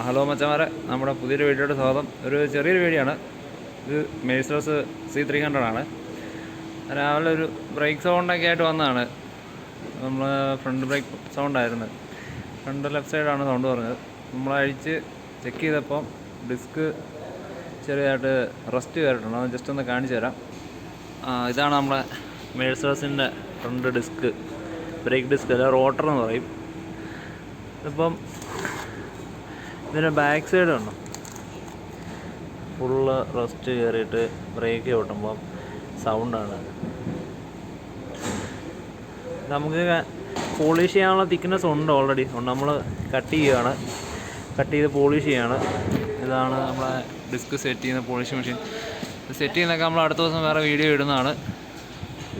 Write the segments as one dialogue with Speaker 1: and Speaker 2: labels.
Speaker 1: Hello മച്ചന്മാരെ, നമ്മുടെ പുതിയൊരു വീഡിയോയുടെ സ്വാഗതം. ഒരു ചെറിയൊരു വീഡിയോ ആണ് ഇത്. മെഴ്സഡസ് C300 ആണ്. രാവിലെ ഒരു ബ്രേക്ക് സൗണ്ടൊക്കെ ആയിട്ട് വന്നതാണ്. നമ്മൾ ഫ്രണ്ട് ബ്രേക്ക് സൗണ്ടായിരുന്നു. ഫ്രണ്ട് ലെഫ്റ്റ് സൈഡാണ് സൗണ്ട് പറഞ്ഞത്. നമ്മൾ അഴിച്ച് ചെക്ക് ചെയ്തപ്പം ഡിസ്ക് ചെറിയതായിട്ട് റസ്റ്റ് കയറിയിട്ടുണ്ട്. അത് ജസ്റ്റ് ഒന്ന് കാണിച്ചു തരാം. ഇതാണ് നമ്മുടെ മെഴ്സഡസിൻ്റെ ഫ്രണ്ട് ഡിസ്ക്, ബ്രേക്ക് ഡിസ്ക് അല്ല, റോട്ടർ എന്ന് പറയും. ഇതിപ്പം ഇതിൻ്റെ ബാക്ക് സൈഡ് ഉണ്ടോ, ഫുള്ള് റസ്റ്റ് കയറിയിട്ട് ബ്രേക്ക് ഓട്ടുമ്പം സൗണ്ടാണ്. നമുക്ക് പോളിഷ് ചെയ്യാനുള്ള തിക്നെസ് ഉണ്ട്, ഓൾറെഡി ഉണ്ട്. നമ്മൾ കട്ട് ചെയ്ത് പോളിഷ് ചെയ്യാണ്. ഇതാണ് നമ്മളെ ഡിസ്ക് സെറ്റ് ചെയ്യുന്ന പോളിഷ് മെഷീൻ. സെറ്റ് ചെയ്യുന്നതൊക്കെ നമ്മൾ അടുത്ത ദിവസം വേറെ വീഡിയോ ഇടുന്നതാണ്.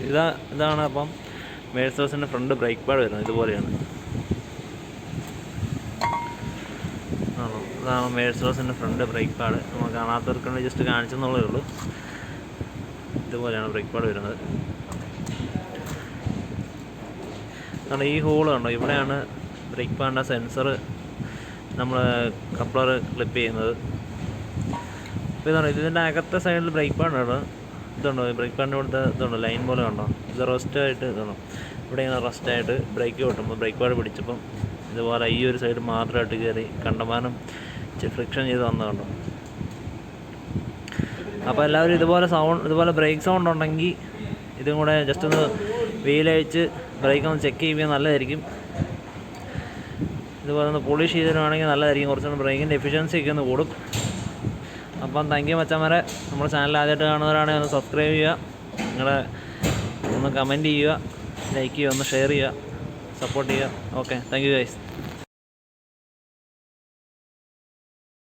Speaker 1: ഇതാണ് അപ്പം മെഴ്സഡസിൻ്റെ ഫ്രണ്ട് ബ്രേക്ക് പാഡ് വരുന്നത്. ഇതുപോലെയാണ്. ഇതാണ് മെഴ്സഡസിൻ്റെ ഫ്രണ്ട് ബ്രേക്ക് പാഡ്. നമ്മൾ കാണാത്തവർക്ക് ജസ്റ്റ് കാണിച്ചെന്നുള്ളതേ ഉള്ളൂ. ഇതുപോലെയാണ് ബ്രേക്ക് പാഡ് വരുന്നത്. കാരണം ഈ ഹോൾ കണ്ടോ, ഇവിടെയാണ് ബ്രേക്ക് പാഡിൻ്റെ സെൻസർ നമ്മൾ കപ്ലർ ക്ലിപ്പ് ചെയ്യുന്നത്. അപ്പോൾ ഇതാണ് ഇതിൻ്റെ അകത്തെ സൈഡിൽ ബ്രേക്ക് പാഡാണ്. ഇതുണ്ടോ, ബ്രേക്ക് പാഡിൻ്റെ ഇവിടുത്തെ ഇതുണ്ടോ, ലൈൻ പോലെ കണ്ടോ, ഇത് റസ്റ്റായിട്ട് ഇതാണോ, ഇവിടെ ഇങ്ങനെ റസ്റ്റായിട്ട് ബ്രേക്ക് ഓട്ടുമ്പോൾ ബ്രേക്ക് പാഡ് പിടിച്ചപ്പം ഇതുപോലെ ഈ ഒരു സൈഡ് മാത്രമായിട്ട് കയറി കണ്ടമാനം ഫ്രിക്ഷൻ ചെയ്ത് വന്നതുണ്ടോ. അപ്പോൾ എല്ലാവരും ഇതുപോലെ ബ്രേക്ക് സൗണ്ട് ഉണ്ടെങ്കിൽ ഇതും കൂടെ ജസ്റ്റ് ഒന്ന് വെയിലഴിച്ച് ബ്രേക്ക് ഒന്ന് ചെക്ക് ചെയ്യുമ്പോൾ നല്ലതായിരിക്കും. ഇതുപോലെ ഒന്ന് പോളിഷ് ചെയ്തിടുവാണെങ്കിൽ നല്ലതായിരിക്കും. കുറച്ചുകൂടി ബ്രേക്കിൻ്റെ എഫിഷ്യൻസി ഒക്കെ ഒന്ന് കൂടും. അപ്പം താങ്ക് യു മച്ചന്മാരെ. നമ്മുടെ ചാനൽ ആദ്യമായിട്ട് കാണുന്നവരാണെങ്കിൽ ഒന്ന് സബ്സ്ക്രൈബ് ചെയ്യുക, നിങ്ങളെ ഒന്ന് കമൻറ്റ് ചെയ്യുക, ലൈക്ക് ചെയ്യുക, ഒന്ന് ഷെയർ ചെയ്യുക, സപ്പോർട്ട് ചെയ്യുക. Okay, thank you guys.